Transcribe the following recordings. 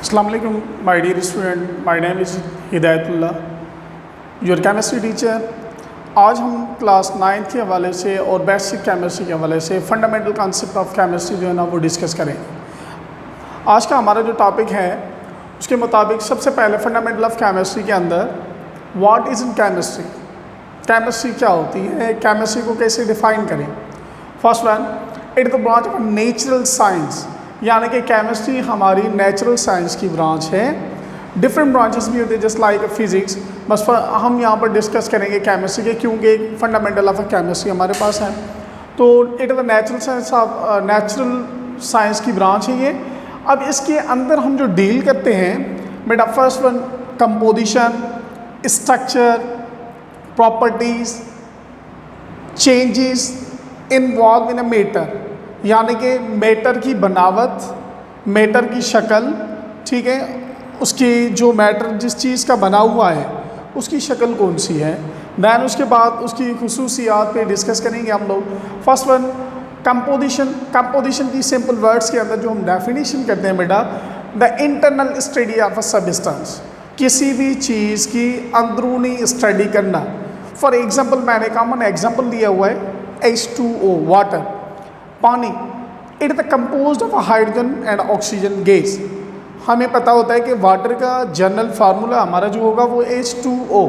Assalamu alaikum, my dear student. My name is Hidayatullah, your chemistry teacher. आज हम class 9 के हवाले से और बेसिक केमिस्ट्री के हवाले से फंडामेंटल कॉन्सेप्ट ऑफ केमिस्ट्री जो है ना वो डिस्कस करेंगे। आज का हमारा जो टॉपिक है उसके मुताबिक सबसे पहले फंडामेंटल ऑफ केमिस्ट्री के अंदर what is in chemistry, chemistry क्या होती है, केमिस्ट्री को कैसे डिफ़ाइन करें। First one, it is the branch of natural science, यानी कि केमिस्ट्री हमारी नेचुरल साइंस की ब्रांच है। डिफरेंट ब्रांचेस भी होते हैं जस्ट लाइक फिज़िक्स, बस हम यहाँ पर डिस्कस करेंगे केमिस्ट्री के, क्योंकि एक फंडामेंटल ऑफ केमिस्ट्री हमारे पास है। तो it is the natural science of natural science की ब्रांच है ये। अब इसके अंदर हम जो डील करते हैं बेटा, first one composition, structure, properties, changes involve in a matter, यानी कि मैटर की बनावट, मैटर की शक्ल, ठीक है, उसकी जो मैटर जिस चीज़ का बना हुआ है उसकी शक्ल कौन सी है। दैन उसके बाद उसकी खुसूसियात पे डिस्कस करेंगे हम लोग। फर्स्ट वन कंपोजिशन, कंपोजिशन की सिंपल वर्ड्स के अंदर जो हम डेफिनेशन करते हैं बेटा, the internal study of a substance, किसी भी चीज़ की अंदरूनी स्टडी करना। फॉर एग्जांपल मैंने कॉमन एग्जांपल दिया हुआ है H2O, वाटर, पानी। It is the composed of hydrogen and oxygen gas. हमें पता होता है कि वाटर का जनरल फार्मूला हमारा जो होगा वो H2O,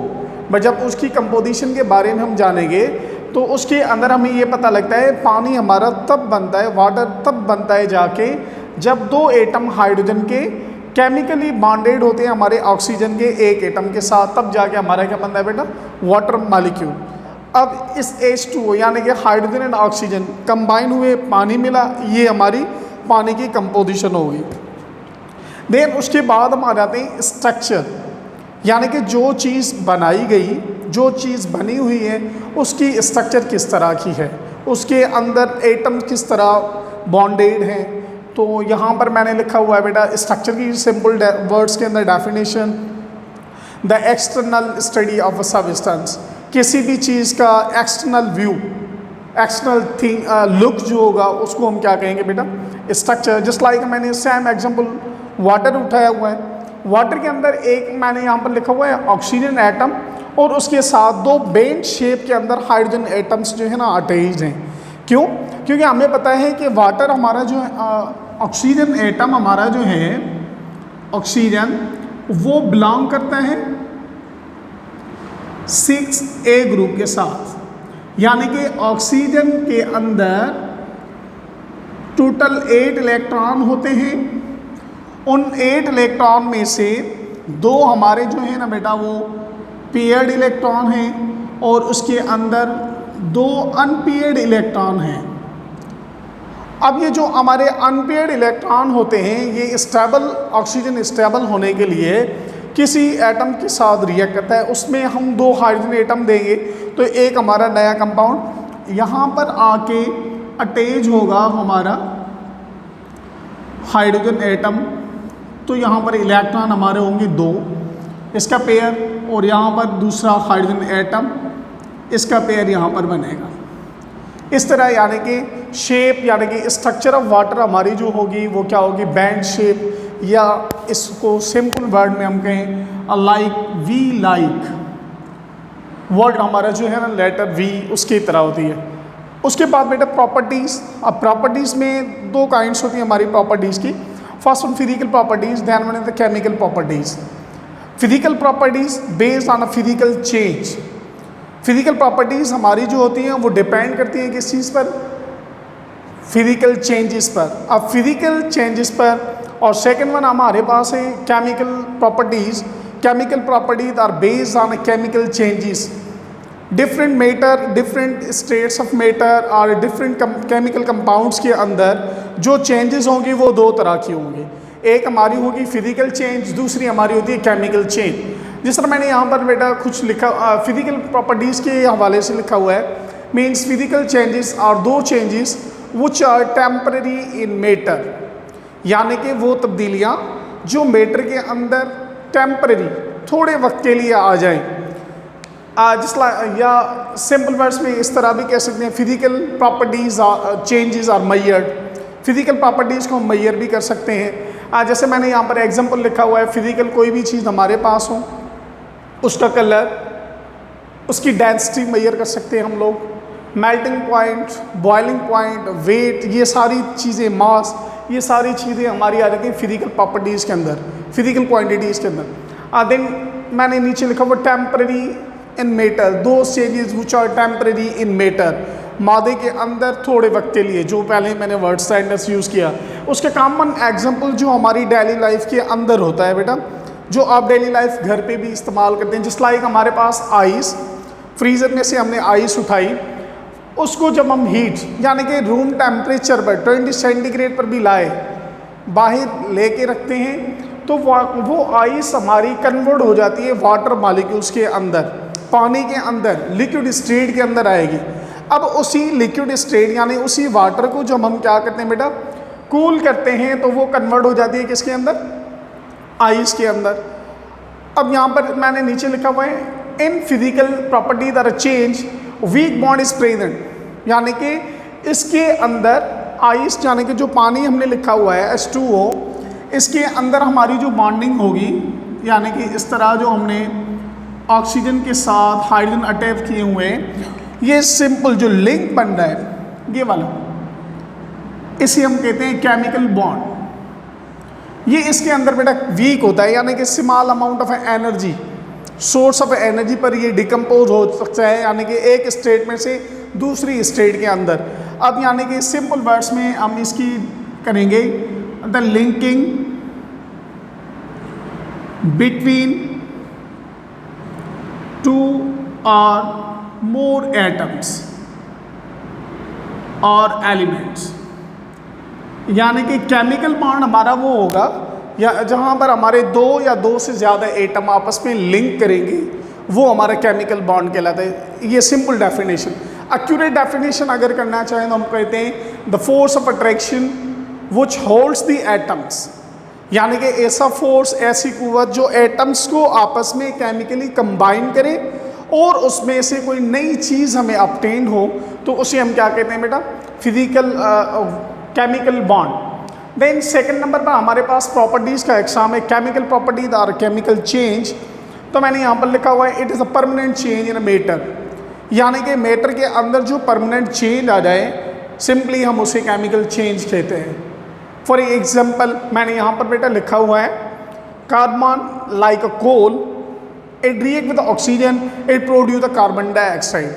बट जब उसकी कंपोजिशन के बारे में हम जानेंगे तो उसके अंदर हमें ये पता लगता है पानी हमारा तब बनता है, वाटर तब बनता है जाके जब दो एटम हाइड्रोजन के केमिकली बॉन्डेड होते हैं हमारे ऑक्सीजन के एक एटम के साथ, तब जाके हमारा क्या बनता है बेटा, वाटर मॉलिक्यूल। अब इस H2O यानी कि हाइड्रोजन एंड ऑक्सीजन कंबाइन हुए पानी मिला, ये हमारी पानी की कंपोजिशन होगी। देन उसके बाद हम आ जाते हैं स्ट्रक्चर, यानी कि जो चीज़ बनाई गई, जो चीज़ बनी हुई है उसकी स्ट्रक्चर किस तरह की है, उसके अंदर एटम किस तरह बॉन्डेड हैं। तो यहाँ पर मैंने लिखा हुआ है बेटा स्ट्रक्चर की सिंपल वर्ड्स के अंदर definition, the external study of a substance, किसी भी चीज़ का external view, external thing look जो होगा उसको हम क्या कहेंगे बेटा, स्ट्रक्चर। जस्ट लाइक मैंने सेम एग्जांपल वाटर उठाया हुआ है। वाटर के अंदर एक मैंने यहाँ पर लिखा हुआ है ऑक्सीजन एटम, और उसके साथ दो बेंड शेप के अंदर हाइड्रोजन एटम्स जो है ना अटैच्ड हैं। क्यों? क्योंकि हमें पता है कि वाटर हमारा जो ऑक्सीजन एटम हमारा जो है ऑक्सीजन, वो बिलोंग करता है 6A ग्रुप के साथ, यानी कि ऑक्सीजन के अंदर टोटल 8 इलेक्ट्रॉन होते हैं। उन 8 इलेक्ट्रॉन में से 2 हमारे जो है ना बेटा वो पेयर्ड इलेक्ट्रॉन हैं, और उसके अंदर 2 अनपेयर्ड इलेक्ट्रॉन हैं। अब ये जो हमारे अनपेयर्ड इलेक्ट्रॉन होते हैं ये स्टेबल, ऑक्सीजन स्टेबल होने के लिए किसी एटम के साथ रिएक्ट करता है, उसमें हम 2 हाइड्रोजन एटम देंगे तो एक हमारा नया कंपाउंड यहाँ पर आके अटैच होगा हमारा हाइड्रोजन एटम। तो यहाँ पर इलेक्ट्रॉन हमारे होंगे 2, इसका पेयर, और यहाँ पर दूसरा हाइड्रोजन एटम, इसका पेयर यहाँ पर बनेगा। इस तरह यानी कि शेप, यानी कि स्ट्रक्चर ऑफ वाटर हमारी जो होगी वो क्या होगी, बैंड शेप, या इसको सिंपल वर्ड में हम कहें लाइक वी, लाइक वर्ड हमारा जो है ना लेटर वी उसकी तरह होती है। उसके बाद बेटा प्रॉपर्टीज़। अब प्रॉपर्टीज़ में 2 काइंड्स होती हैं हमारी प्रॉपर्टीज़ की। First one physical properties, then one is the chemical properties. Physical properties based on a physical change. Physical properties हमारी जो होती हैं वो डिपेंड करती हैं किस चीज़ पर, फिजिकल चेंजेस पर। अब फिजिकल चेंजेस पर, और सेकंड वन हमारे पास है chemical properties. Chemical properties are based on chemical changes. Different matter, different states of matter और डिफरेंट केमिकल कंपाउंड्स के अंदर जो चेंजेस होंगी वो 2 तरह की होंगी। एक हमारी होगी फिजिकल चेंज, दूसरी हमारी होती है केमिकल चेंज। जिस तरह मैंने यहाँ पर बेटा कुछ लिखा फिजिकल प्रॉपर्टीज़ के हवाले से लिखा हुआ है, मीन्स फिजिकल चेंजेस आर दो changes which are temporary in matter, यानी कि वो तब्दीलियाँ जो मैटर के अंदर टेम्पररी थोड़े वक्त के लिए आ जाएं। या सिंपल वर्ड्स में इस तरह भी कह सकते हैं, physical properties changes are measured. Physical properties को हम मेजर भी कर सकते हैं। जैसे मैंने यहाँ पर एग्जांपल लिखा हुआ है, फिजिकल कोई भी चीज़ हमारे पास हो, उसका कलर, उसकी डेंसिटी मेजर कर सकते हैं हम लोग, melting point, boiling point, weight, ये सारी चीज़ें, मास, ये सारी चीज़ें हमारी आ जाती हैं फिजिकल प्रॉपर्टीज़ के अंदर, फिजिकल क्वांटिटीज़ के अंदर। देन मैंने नीचे लिखा हुआ टेम्पररी इन मैटर, दो changes which are temporary in matter, मादे के अंदर थोड़े वक्त के लिए, जो पहले मैंने वर्ड स्टैंडर्ड्स यूज़ किया। उसके कॉमन एग्जांपल जो हमारी डेली लाइफ के अंदर होता है बेटा, जो आप डेली लाइफ घर पे भी इस्तेमाल करते हैं, जिस लाइक हमारे पास आइस, फ्रीज़र में से हमने आइस उठाई, उसको जब हम हीट यानी कि रूम टेम्परेचर पर 20 सेंटीग्रेड पर भी लाए, बाहर लेके रखते हैं, तो वो आइस हमारी कन्वर्ट हो जाती है वाटर मॉलिक्यूल्स के अंदर, पानी के अंदर, लिक्विड स्टेट के अंदर आएगी। अब उसी लिक्विड स्टेट यानी उसी वाटर को जब हम क्या करते हैं बेटा, कूल करते हैं, तो वो कन्वर्ट हो जाती है किसके अंदर, आइस के अंदर। अब यहाँ पर मैंने नीचे लिखा हुआ है, in physical property that change weak bond is present, यानी कि इसके अंदर आइस यानी कि जो पानी हमने लिखा हुआ है H2O, इसके अंदर हमारी जो बॉन्डिंग होगी, यानी कि इस तरह जो हमने ऑक्सीजन के साथ हाइड्रोजन अटैच किए हुए हैं, ये सिंपल जो लिंक बन रहा है ये वाला, इसे हम कहते हैं केमिकल बॉन्ड। ये इसके अंदर बेटा वीक होता है, यानी कि small amount of energy, source of energy पर ये डिकम्पोज हो सकता है, यानी कि एक स्टेट में से दूसरी स्टेट के अंदर। अब यानी कि सिंपल वर्ड्स में हम इसकी करेंगे, द लिंकिंग बिटवीन टू और मोर एटम्स और एलिमेंट्स, यानी कि केमिकल बॉन्ड हमारा वो होगा या जहाँ पर हमारे दो या दो से ज़्यादा एटम आपस में लिंक करेंगे, वो हमारा केमिकल बॉन्ड कहलाता है। ये सिंपल डेफिनेशन। एक्यूरेट डेफिनेशन अगर करना चाहें तो हम कहते हैं the force of attraction which holds the atoms, यानी कि ऐसा फोर्स, ऐसी कुव्वत जो एटम्स को आपस में केमिकली कंबाइन करे और उसमें से कोई नई चीज़ हमें ऑब्टेन हो, तो उसे हम क्या कहते हैं बेटा, physical chemical bond. Then second number पर हमारे पास प्रॉपर्टीज़ का एग्जाम है, केमिकल प्रॉपर्टीज और केमिकल चेंज। तो मैंने यहाँ पर लिखा हुआ है, it is a permanent change in a matter, यानी कि मैटर के अंदर जो परमानेंट चेंज आ जाए, सिंपली हम उसे केमिकल चेंज कहते हैं। फॉर एग्जाम्पल मैंने यहाँ पर बेटा लिखा हुआ है, carbon like a coal, it react with oxygen, it produce the carbon dioxide,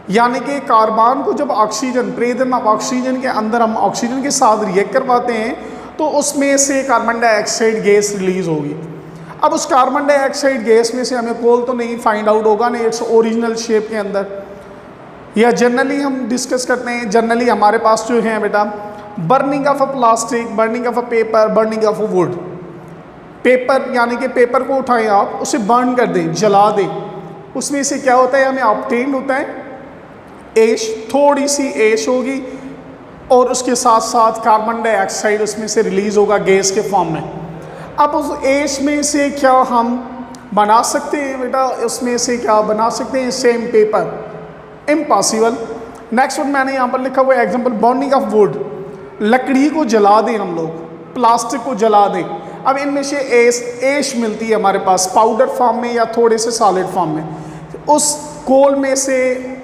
यानी कि कार्बन को जब ऑक्सीजन, प्रेजेंस ऑफ ऑक्सीजन के अंदर हम ऑक्सीजन के साथ रिएक्ट करवाते हैं, तो उसमें से कार्बन डाइऑक्साइड गैस रिलीज होगी। अब उस कार्बन डाइऑक्साइड गैस में से हमें कोल तो नहीं फाइंड आउट होगा ना इट्स ओरिजिनल शेप के अंदर, या जनरली हम डिस्कस करते हैं, जनरली हमारे पास जो है बेटा, burning of a plastic, burning of a paper, burning of a would. Paper यानी कि पेपर को उठाएं आप, उसे बर्न कर दें, जला दें, उसमें से क्या होता है, हमें ऑब्टेन होता है ऐश, थोड़ी सी ऐश होगी और उसके साथ साथ कार्बन डाइऑक्साइड उसमें से रिलीज होगा गैस के फॉर्म में। अब उस ऐश में से क्या हम बना सकते हैं बेटा, उसमें से क्या बना सकते हैं same paper? Impossible. Next one मैंने यहाँ पर लिखा हुआ है एग्जाम्पल, बर्निंग ऑफ वुड, लकड़ी को जला दें हम लोग, प्लास्टिक को जला दें। अब इनमें से ऐश मिलती है हमारे पास पाउडर फॉर्म में या थोड़े से सॉलिड फॉर्म में। उस कोल में से,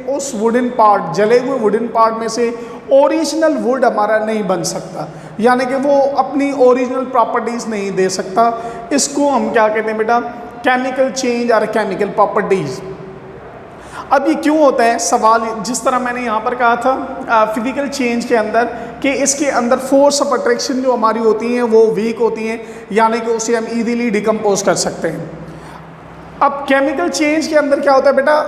उस वुडन पार्ट, जले हुए वुडन पार्ट में से ओरिजिनल वुड हमारा नहीं बन सकता, यानी कि वो अपनी ओरिजिनल प्रॉपर्टीज़ नहीं दे सकता। इसको हम क्या कहते हैं बेटा, केमिकल चेंज और केमिकल प्रॉपर्टीज़। अब ये क्यों होता है सवाल, जिस तरह मैंने यहाँ पर कहा था फिजिकल चेंज के अंदर कि इसके अंदर फोर्स ऑफ अट्रैक्शन जो हमारी होती हैं वो वीक होती हैं, यानी कि उसे हम ईजीली डिकम्पोज कर सकते हैं। अब केमिकल चेंज के अंदर क्या होता है बेटा,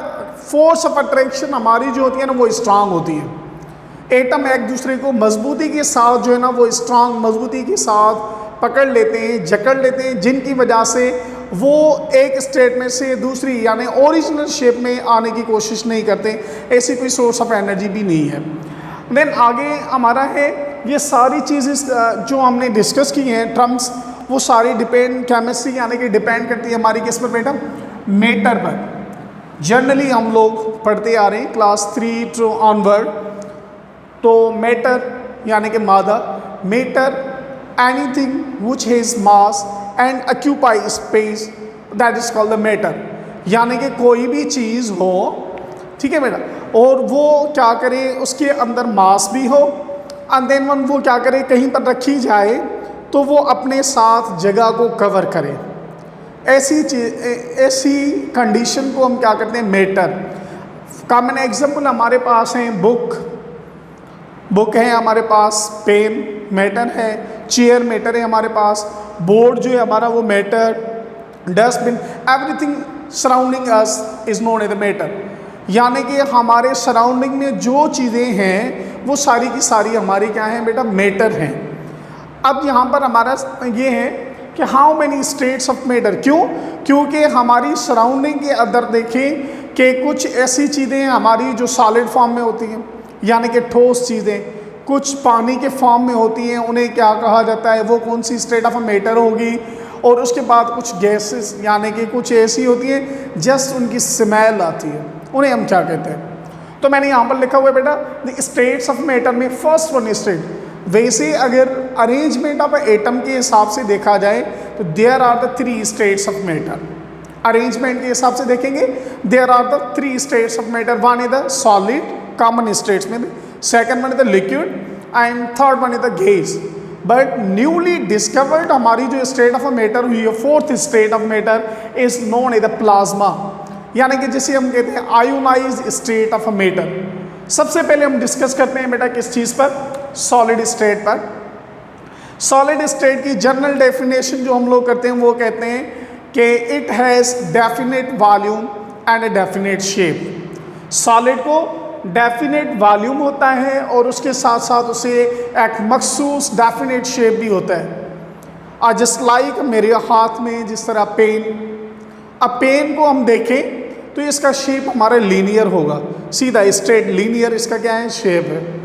फोर्स ऑफ अट्रैक्शन हमारी जो होती है ना वो स्ट्रांग होती है। एटम एक दूसरे को मजबूती के साथ जो है ना वो स्ट्रांग मजबूती के साथ पकड़ लेते हैं, जकड़ लेते हैं, जिनकी वजह से वो एक स्टेट में से दूसरी यानी ओरिजिनल शेप में आने की कोशिश नहीं करते। ऐसी कोई सोर्स ऑफ एनर्जी भी नहीं है। देन आगे हमारा है, ये सारी चीज़ें जो हमने डिस्कस की हैं टर्म्स, वो सारी डिपेंड, केमिस्ट्री यानी कि डिपेंड करती है हमारी किस पर बेटा, मैटर पर। जनरली हम लोग पढ़ते आ रहे हैं क्लास 3 टू ऑनवर्ड, तो मैटर यानी कि मादा, matter anything which has mass and occupy space, that is called the matter। यानी कि कोई भी चीज़ हो, ठीक है बेटा, और वो क्या करे, उसके अंदर मास भी हो, एंड देन वन वो क्या करे, कहीं पर रखी जाए तो वो अपने साथ जगह को कवर करे। ऐसी कंडीशन को हम क्या करते हैं, मैटर। कॉमन एग्जाम्पल हमारे पास हैं बुक है हमारे पास, पेन मैटर है, चेयर मैटर है हमारे पास, बोर्ड जो है हमारा वो matter, dustbin, everything surrounding us is known as the matter. यानी कि हमारे सराउंडिंग में जो चीज़ें हैं वो सारी की सारी हमारी क्या हैं बेटा, मैटर हैं। अब यहाँ पर हमारा ये है कि how many states of matter, क्योंकि हमारी सराउंडिंग के अंदर देखें कि कुछ ऐसी चीज़ें हमारी जो सॉलिड फॉर्म में होती हैं, यानी कि ठोस चीज़ें, कुछ पानी के फॉर्म में होती हैं, उन्हें क्या कहा जाता है, वो कौन सी स्टेट ऑफ मैटर होगी। और उसके बाद कुछ गैसेस यानी कि कुछ ऐसी होती हैं जस्ट उनकी स्मेल आती है, उन्हें हम क्या कहते हैं। तो मैंने यहाँ पर लिखा हुआ है बेटा द स्टेट्स ऑफ मैटर में फर्स्ट वन स्टेट। वैसे अगर अरेंजमेंट ऑफ एटम के हिसाब से देखा जाए तो there are the 3 states of matter. Arrangement के हिसाब से देखेंगे there are the 3 states of matter. One is the solid common states में, second one is the liquid and third one is the gas. But newly discovered हमारी जो state of matter हुई है, fourth state of matter is known as the plasma, यानी कि जिसे हम कहते हैं आयोनाइज्ड स्टेट ऑफ मैटर। सबसे पहले हम डिस्कस करते हैं बेटा किस चीज़ पर, सॉलिड स्टेट पर। सॉलिड स्टेट की जनरल डेफिनेशन जो हम लोग करते हैं वो कहते हैं कि it has definite volume and a definite shape. Solid को डेफिनेट वॉल्यूम होता है और उसके साथ साथ उसे एक मखसूस डेफिनेट शेप भी होता है। जस्ट लाइक मेरे हाथ में जिस तरह पेन, अब पेन को हम देखें तो इसका शेप हमारा लीनियर होगा, सीधा स्ट्रेट लीनियर इसका क्या है, शेप है।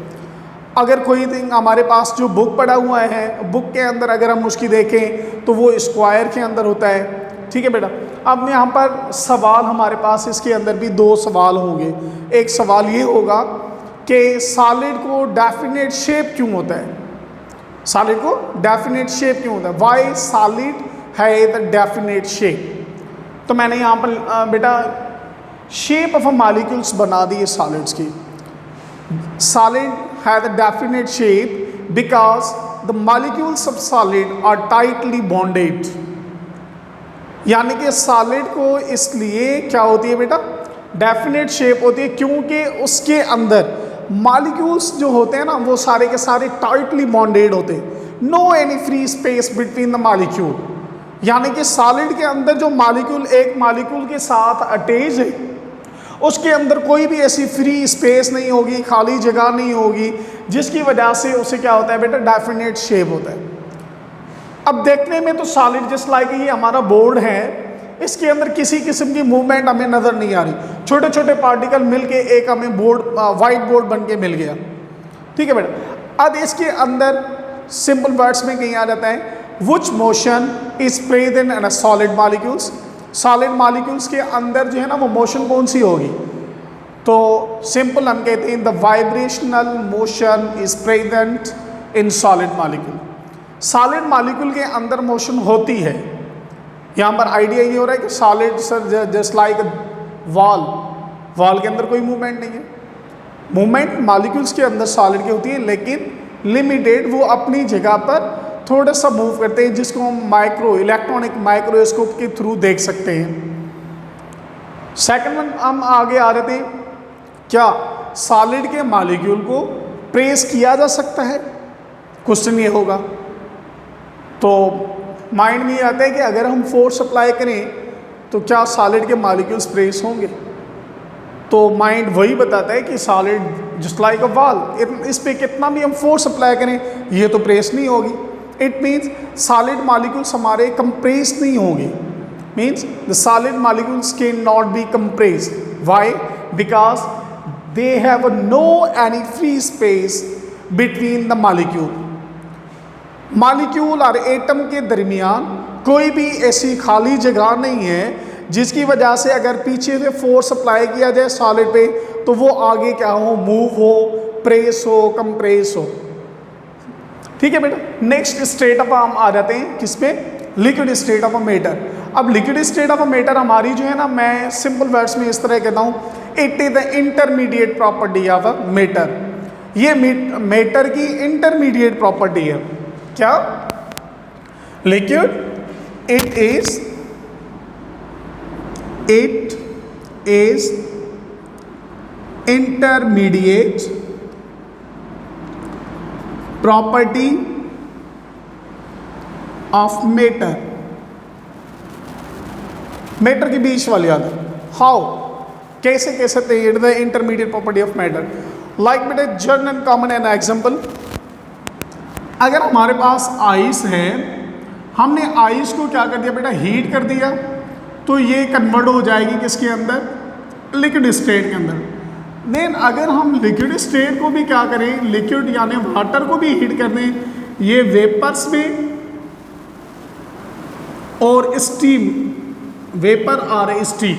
अगर कोई थिंग हमारे पास जो बुक पड़ा हुआ है, बुक के अंदर अगर हम उसकी देखें तो वो स्क्वायर के अंदर होता है, ठीक है बेटा। अब यहाँ पर सवाल हमारे पास इसके अंदर भी 2 सवाल होंगे। एक सवाल ये होगा कि सॉलिड को डेफिनेट शेप क्यों होता है, सॉलिड को डेफिनेट शेप क्यों होता है, वाई सॉलिड है द डेफिनेट शेप। तो मैंने यहाँ पर बेटा शेप ऑफ मॉलिक्यूल्स बना दिए सॉलिड्स की। सॉलिड है the definite shape because the molecules of solid are tightly bonded. यानी कि सॉलिड को इसलिए क्या होती है बेटा, डेफिनेट शेप होती है, क्योंकि उसके अंदर मॉलिक्यूल्स जो होते हैं ना वो सारे के सारे टाइटली बॉन्डेड होते हैं, no any free space between the molecule. यानी कि सॉलिड के अंदर जो मॉलिक्यूल एक मॉलिक्यूल के साथ अटैच है उसके अंदर कोई भी ऐसी फ्री स्पेस नहीं होगी, खाली जगह नहीं होगी, जिसकी वजह से उसे क्या होता है बेटा, डेफिनेट शेप होता है। अब देखने में तो सॉलिड जस्ट लाइक ये हमारा बोर्ड है, इसके अंदर किसी किस्म की मूवमेंट हमें नज़र नहीं आ रही, छोटे छोटे पार्टिकल मिलके एक हमें बोर्ड, वाइट बोर्ड बन के मिल गया, ठीक है बेटा। अब इसके अंदर सिंपल वर्ड्स में कहीं आ जाता है which motion is present in a solid molecules. Solid molecules के अंदर जो है ना वो मोशन कौन सी होगी, तो सिंपल हम कहते हैं the vibrational motion is present in solid molecule. Solid molecule के अंदर मोशन होती है। यहाँ पर आइडिया ये हो रहा है कि solid sir just like wall के अंदर कोई मूवमेंट नहीं है। मूवमेंट मॉलिक्यूल्स के अंदर सॉलिड की होती है लेकिन लिमिटेड, वो अपनी जगह पर थोड़ा सा मूव करते हैं, जिसको हम इलेक्ट्रॉनिक माइक्रोस्कोप के थ्रू देख सकते हैं। सेकंड वन हम आगे आ रहे थे, क्या सॉलिड के मॉलिक्यूल को प्रेस किया जा सकता है, क्वेश्चन ये होगा। तो माइंड में ये आता है कि अगर हम फोर्स अप्लाई करें तो क्या सॉलिड के मॉलिक्यूल्स प्रेस होंगे, तो माइंड वही बताता है कि solid just like a wall, इस पे कितना भी हम फोर्स अप्लाई करें ये तो प्रेस नहीं होगी। इट मीन्स सॉलिड मॉलिक्यूल्स हमारे कंप्रेस नहीं होंगे, means the solid molecules can not be compressed. Why? Because they have no any free space between the molecule और एटम के दरमियान कोई भी ऐसी खाली जगह नहीं है जिसकी वजह से अगर पीछे से फोर्स अप्लाई किया जाए सॉलिड पे तो वो आगे क्या हो, मूव हो, प्रेस हो, कंप्रेस हो। ठीक है बेटा। नेक्स्ट स्टेट ऑफ हम आ जाते हैं किस पे, liquid state of a matter. अब liquid state of a matter हमारी जो है ना, मैं सिंपल वर्ड्स में इस तरह कहता हूँ, it is the intermediate property of a matter. ये मैटर की इंटरमीडिएट प्रॉपर्टी है। क्या? Liquid it is intermediate property of matter. Matter के बीच वाली आदत, हाउ, कैसे कह सकते हैं the intermediate property of matter. Like बेटे जनरल कॉमन एन एग्जांपल, अगर हमारे पास आइस है, हमने आइस को क्या कर दिया बेटा, हीट कर दिया, तो ये कन्वर्ट हो जाएगी किसके अंदर, लिक्विड स्टेट के अंदर। देन अगर हम लिक्विड स्टेट को भी क्या करें, लिक्विड यानी वाटर को भी हीट कर दें, ये वेपर्स में और स्टीम, वेपर और स्टीम,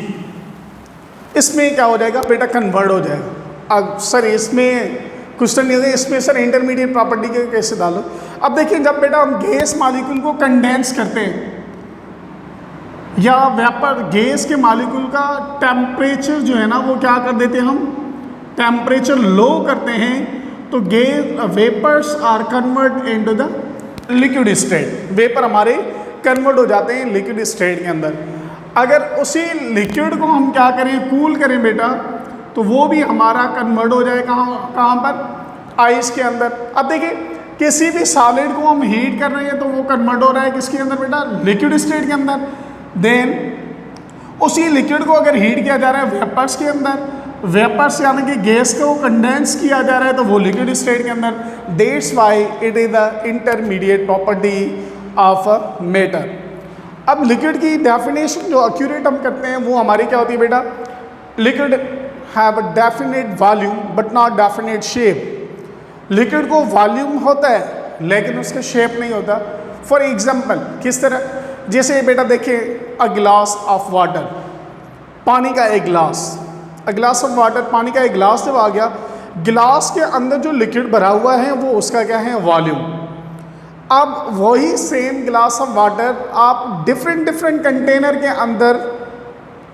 इसमें क्या हो जाएगा बेटा, कन्वर्ट हो जाएगा। अब सर इसमें क्वेश्चन नहीं है, इसमें सर इंटरमीडिएट प्रॉपर्टी के कैसे डालो। अब देखिए जब बेटा हम गैस मॉलिक्यूल को कंडेंस करते हैं या वेपर, गैस के मॉलिक्यूल का टेम्परेचर जो है ना वो क्या कर देते हैं, हम टेम्परेचर लो करते हैं, तो gas vapours are convert into the liquid state. Vapour हमारे कन्वर्ट हो जाते हैं लिक्विड स्टेट के अंदर। अगर उसी लिक्विड को हम क्या करें, कूल करें बेटा, तो वो भी हमारा कन्वर्ट हो जाए कहाँ पर, आइस के अंदर। अब देखिए किसी भी सॉलिड को हम हीट कर रहे हैं तो वो कन्वर्ट हो रहा है किसके अंदर बेटा, लिक्विड स्टेट के अंदर। देन उसी लिक्विड को अगर हीट किया जा रहा है वेपर्स के अंदर, वेपर्स यानी कि गैस को कंडेंस किया जा रहा है तो वो लिक्विड स्टेट के अंदर। That's why it is the intermediate property of a matter. अब लिक्विड की डेफिनेशन जो एक्यूरेट हम करते हैं वो हमारी क्या होती है बेटा, liquid have a definite volume but not definite shape. Liquid को वॉल्यूम होता है लेकिन उसका शेप नहीं होता। फॉर एग्जाम्पल किस तरह, जैसे बेटा देखिए अ ग्लास ऑफ वाटर, पानी का एक glass, a glass of water, पानी का एक ग्लास जब आ गया, गिलास के अंदर जो लिक्विड भरा हुआ है वो उसका क्या है, वॉल्यूम। अब वही सेम ग्लास ऑफ वाटर आप डिफरेंट कंटेनर के अंदर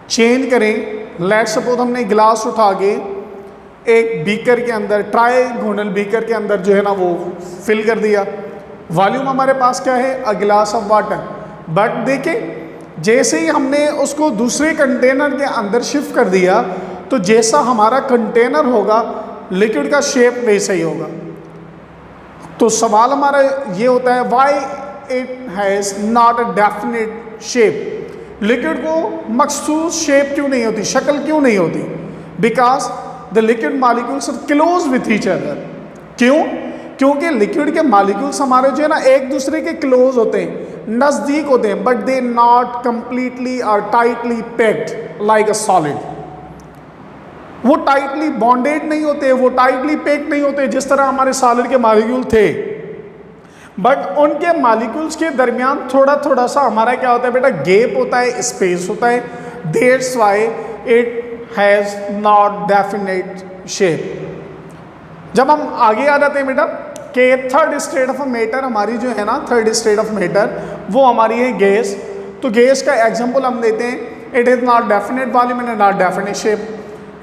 चेंज करें। लेट्स सपोज हमने गिलास उठा के एक बीकर के अंदर, ट्राइगोनल बीकर के अंदर जो है ना वो फिल कर दिया, वॉल्यूम हमारे पास क्या है, a glass of water. But देखिए जैसे ही हमने उसको दूसरे कंटेनर के अंदर शिफ्ट कर दिया तो जैसा हमारा कंटेनर होगा लिक्विड का शेप वैसा ही होगा। तो सवाल हमारा ये होता है why it has not a definite shape. Liquid को मखसूस शेप क्यों नहीं होती, शक्ल क्यों नहीं होती? Because the liquid molecules are close with each other. क्यों? क्योंकि लिक्विड के मॉलिक्यूल्स हमारे जो है ना एक दूसरे के क्लोज होते हैं, नज़दीक होते हैं, बट दे नॉट कंप्लीटली और tightly packed like a solid. वो टाइटली बॉन्डेड नहीं होते, वो टाइटली पैक्ड नहीं होते जिस तरह हमारे सॉलिड के मॉलिक्यूल थे। बट उनके मॉलिक्यूल्स के दरमियान थोड़ा थोड़ा सा हमारा क्या होता है बेटा, गैप होता है, स्पेस होता है। That's why it has not definite shape. जब हम आगे आ जाते हैं बेटा कि थर्ड स्टेट ऑफ मैटर हमारी जो है ना, थर्ड स्टेट ऑफ मैटर वो हमारी है गैस। तो गैस का एग्जांपल हम देते हैं, it is not definite volume and not definite shape.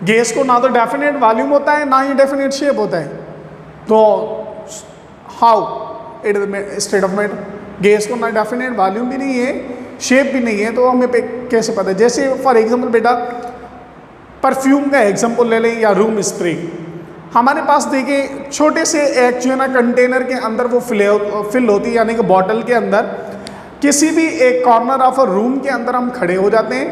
Gas को ना तो डेफिनेट वॉल्यूम होता है ना ही डेफिनेट शेप होता है। तो how it is state of matter, gas को ना डेफिनेट वॉल्यूम भी नहीं है, शेप भी नहीं है, तो हमें कैसे पता है? जैसे फॉर एग्जांपल बेटा परफ्यूम का एग्जांपल ले लें या रूम स्प्रे। हमारे पास देखिए छोटे से एक जो है ना कंटेनर के अंदर वो फिल होती है, यानी कि बॉटल के अंदर किसी भी एक कॉर्नर ऑफ अ रूम के अंदर हम खड़े हो जाते हैं,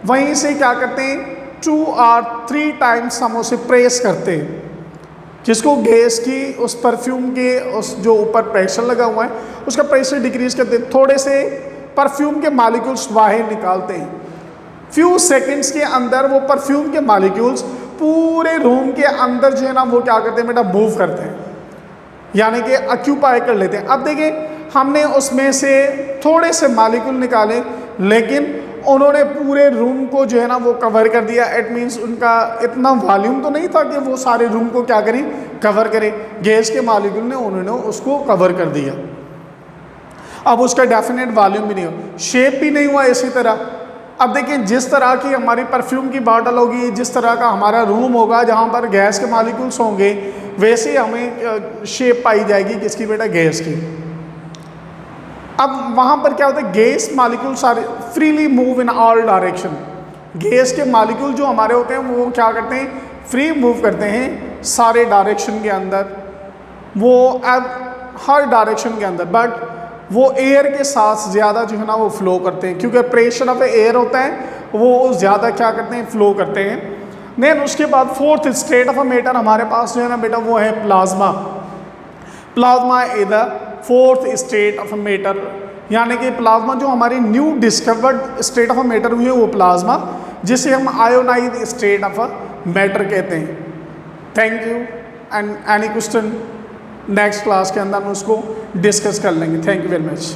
वहीं से क्या करते हैं 2 और 3 टाइम्स हम उसे प्रेस करते हैं, जिसको गैस की उस परफ्यूम के उस जो ऊपर प्रेशर लगा हुआ है उसका प्रेशर डिक्रीज करते हैं, थोड़े से परफ्यूम के मॉलिक्यूल्स बाहर निकालते हैं। फ्यू सेकंड्स के अंदर वो परफ्यूम के मॉलिक्यूल्स पूरे रूम के अंदर जो है ना वो क्या करते हैं बेटा, मूव करते हैं, यानी कि ऑक्यूपाई कर लेते हैं। अब देखिए हमने उसमें से थोड़े से मॉलिक्यूल निकाले लेकिन उन्होंने पूरे रूम को जो है ना वो कवर कर दिया। इट मीन्स उनका इतना वॉल्यूम तो नहीं था कि वो सारे रूम को क्या करें, कवर करें। गैस के मालिक्यूल ने उन्होंने उसको कवर कर दिया। अब उसका डेफिनेट वॉल्यूम भी नहीं हो, शेप भी नहीं हुआ इसी तरह। अब देखिए जिस तरह की हमारी परफ्यूम की बॉटल होगी, जिस तरह का हमारा रूम होगा जहाँ पर गैस के मालिक्यूल्स होंगे, वैसे ही हमें शेप पाई जाएगी किसकी बेटा, गैस की। अब वहाँ पर क्या होता है, गैस मालिक्यूल सारे freely move in all direction. Gas के मालिक्यूल जो हमारे होते हैं वो क्या करते हैं, फ्री मूव करते हैं सारे डायरेक्शन के अंदर, वो हर डायरेक्शन के अंदर, बट वो एयर के साथ ज़्यादा जो है ना वो फ्लो करते हैं, क्योंकि प्रेशर ऑफ एयर होता है, वो ज़्यादा क्या करते हैं, फ्लो करते हैं। देन उसके बाद फोर्थ स्टेट ऑफ मैटर हमारे पास जो है ना बेटा वो है plasma. Plasma is the fourth state of matter, यानी कि प्लाज्मा जो हमारी new discovered state of matter हुई है वो प्लाज्मा, जिसे हम आयोनाइज स्टेट ऑफ मैटर कहते हैं। Thank you. And any question next class के अंदर हम उसको डिस्कस कर लेंगे। Thank you very much.